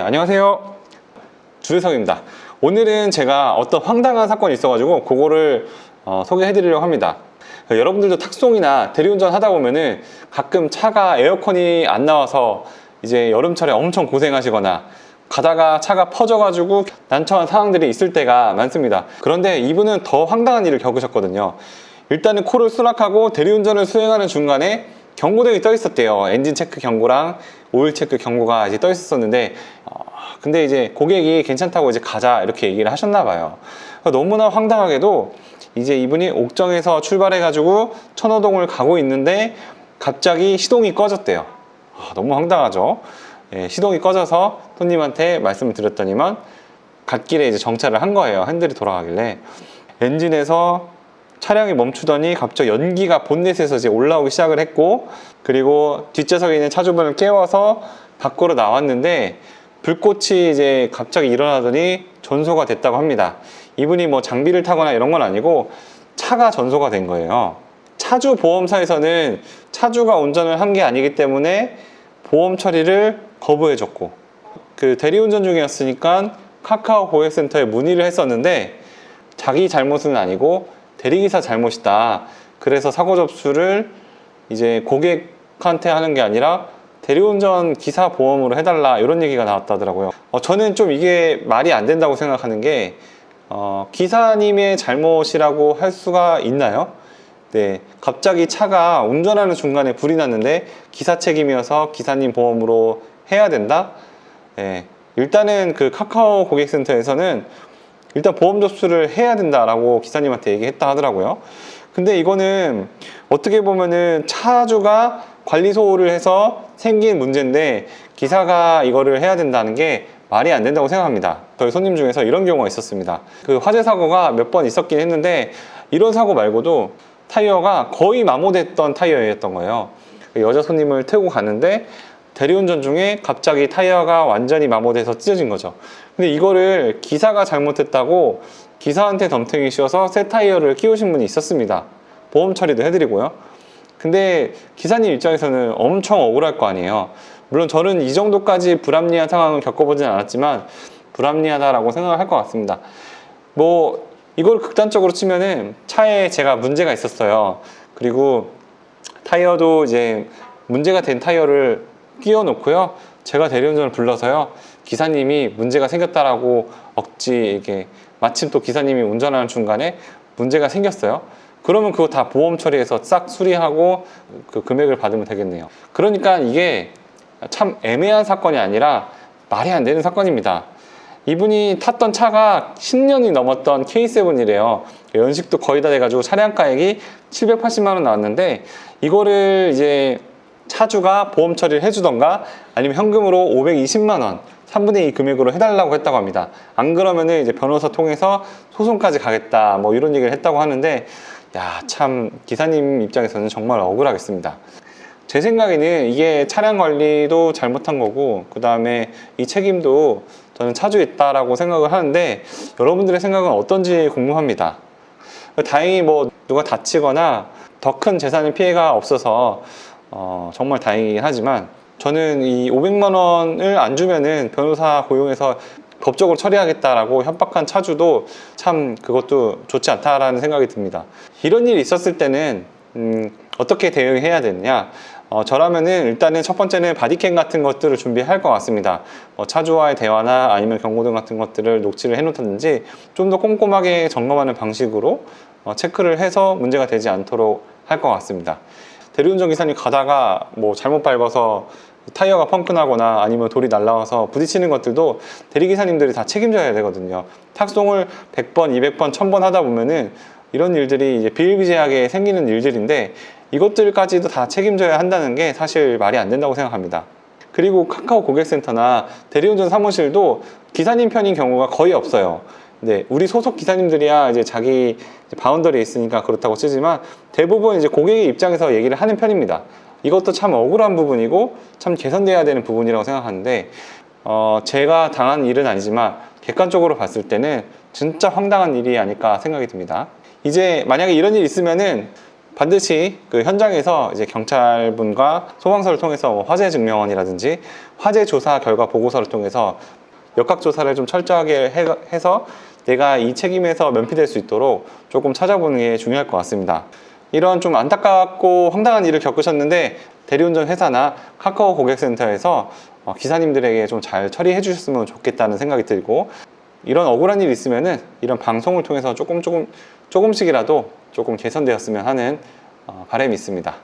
안녕하세요. 주혜석입니다. 오늘은 제가 어떤 황당한 사건이 있어가지고 그거를 소개해드리려고 합니다. 여러분들도 탁송이나 대리운전 하다 보면은 가끔 차가 에어컨이 안 나와서 이제 여름철에 엄청 고생하시거나 가다가 차가 퍼져가지고 난처한 상황들이 있을 때가 많습니다. 그런데 이분은 더 황당한 일을 겪으셨거든요. 일단은 코를 수락하고 대리운전을 수행하는 중간에 경고등이 떠 있었대요. 엔진 체크 경고랑 오일 체크 경고가 이제 떠 있었는데 근데 이제 고객이 괜찮다고 이제 가자 이렇게 얘기를 하셨나 봐요. 너무나 황당하게도 이제 이분이 옥정에서 출발해 가지고 천호동을 가고 있는데 갑자기 시동이 꺼졌대요. 너무 황당하죠. 시동이 꺼져서 손님한테 말씀을 드렸더니만 갓길에 이제 정차를 한 거예요. 핸들이 돌아가길래 엔진에서 차량이 멈추더니 갑자기 연기가 본넷에서 이제 올라오기 시작을 했고, 그리고 뒷좌석에 있는 차주분을 깨워서 밖으로 나왔는데 불꽃이 이제 갑자기 일어나더니 전소가 됐다고 합니다. 이분이 뭐 장비를 타거나 이런 건 아니고 차가 전소가 된 거예요. 차주 보험사에서는 차주가 운전을 한 게 아니기 때문에 보험 처리를 거부해줬고, 그 대리운전 중이었으니까 카카오 고객센터에 문의를 했었는데 자기 잘못은 아니고 대리기사 잘못이다. 그래서 사고 접수를 이제 고객한테 하는 게 아니라 대리운전 기사 보험으로 해달라, 이런 얘기가 나왔다더라고요. 저는 좀 이게 말이 안 된다고 생각하는 게 기사님의 잘못이라고 할 수가 있나요? 네, 갑자기 차가 운전하는 중간에 불이 났는데 기사 책임이어서 기사님 보험으로 해야 된다? 네, 일단은 그 카카오 고객센터에서는 일단 보험 접수를 해야 된다라고 기사님한테 얘기했다 하더라고요. 근데 이거는 어떻게 보면은 차주가 관리 소홀을 해서 생긴 문제인데 기사가 이거를 해야 된다는 게 말이 안 된다고 생각합니다. 저희 손님 중에서 이런 경우가 있었습니다. 그 화재 사고가 몇 번 있었긴 했는데 이런 사고 말고도 타이어가 거의 마모됐던 타이어였던 거예요. 여자 손님을 태우고 가는데 대리운전 중에 갑자기 타이어가 완전히 마모돼서 찢어진 거죠. 근데 이거를 기사가 잘못했다고 기사한테 덤탱이 씌워서 새 타이어를 끼우신 분이 있었습니다. 보험 처리도 해드리고요. 근데 기사님 입장에서는 엄청 억울할 거 아니에요. 물론 저는 이 정도까지 불합리한 상황을 겪어보진 않았지만 불합리하다라고 생각을 할 것 같습니다. 뭐 이걸 극단적으로 치면은 차에 제가 문제가 있었어요. 그리고 타이어도 이제 문제가 된 타이어를 끼워 놓고요, 제가 대리운전을 불러서요, 기사님이 문제가 생겼다라고 억지 이게 마침 또 기사님이 운전하는 중간에 문제가 생겼어요. 그러면 그거 다 보험 처리해서 싹 수리하고 그 금액을 받으면 되겠네요. 그러니까 이게 참 애매한 사건이 아니라 말이 안 되는 사건입니다. 이분이 탔던 차가 10년이 넘었던 K7이래요. 연식도 거의 다 돼가지고 차량가액이 780만 원 나왔는데 이거를 이제 차주가 보험 처리를 해주던가 아니면 현금으로 520만 원 3분의 2 금액으로 해달라고 했다고 합니다. 안 그러면은 이제 변호사 통해서 소송까지 가겠다, 뭐 이런 얘기를 했다고 하는데, 야, 참 기사님 입장에서는 정말 억울하겠습니다. 제 생각에는 이게 차량 관리도 잘못한 거고, 그 다음에 이 책임도 저는 차주에 있다라고 생각을 하는데 여러분들의 생각은 어떤지 궁금합니다. 다행히 뭐 누가 다치거나 더 큰 재산의 피해가 없어서 정말 다행이긴 하지만 저는 이 500만 원을 안 주면은 변호사 고용해서 법적으로 처리하겠다라고 협박한 차주도 참 그것도 좋지 않다라는 생각이 듭니다. 이런 일이 있었을 때는 어떻게 대응해야 되느냐, 저라면은 일단은 첫 번째는 바디캠 같은 것들을 준비할 것 같습니다. 차주와의 대화나 아니면 경고등 같은 것들을 녹취를 해놓든지 좀 더 꼼꼼하게 점검하는 방식으로 체크를 해서 문제가 되지 않도록 할 것 같습니다. 대리운전 기사님 가다가 뭐 잘못 밟아서 타이어가 펑크나거나 아니면 돌이 날라와서 부딪히는 것들도 대리기사님들이 다 책임져야 되거든요. 탁송을 100번, 200번, 1000번 하다 보면은 이런 일들이 이제 비일비재하게 생기는 일들인데 이것들까지도 다 책임져야 한다는 게 사실 말이 안 된다고 생각합니다. 그리고 카카오 고객센터나 대리운전 사무실도 기사님 편인 경우가 거의 없어요. 네, 우리 소속 기사님들이야 이제 자기 바운더리에 있으니까 그렇다고 치지만 대부분 이제 고객의 입장에서 얘기를 하는 편입니다. 이것도 참 억울한 부분이고 참 개선돼야 되는 부분이라고 생각하는데 제가 당한 일은 아니지만 객관적으로 봤을 때는 진짜 황당한 일이 아닐까 생각이 듭니다. 이제 만약에 이런 일이 있으면은 반드시 그 현장에서 이제 경찰분과 소방서를 통해서 뭐 화재 증명원이라든지 화재 조사 결과 보고서를 통해서 역학조사를 좀 철저하게 해서 내가 이 책임에서 면피될 수 있도록 조금 찾아보는 게 중요할 것 같습니다. 이런 좀 안타깝고 황당한 일을 겪으셨는데 대리운전 회사나 카카오 고객센터에서 기사님들에게 좀 잘 처리해 주셨으면 좋겠다는 생각이 들고, 이런 억울한 일이 있으면은 이런 방송을 통해서 조금씩이라도 조금 개선되었으면 하는 바람이 있습니다.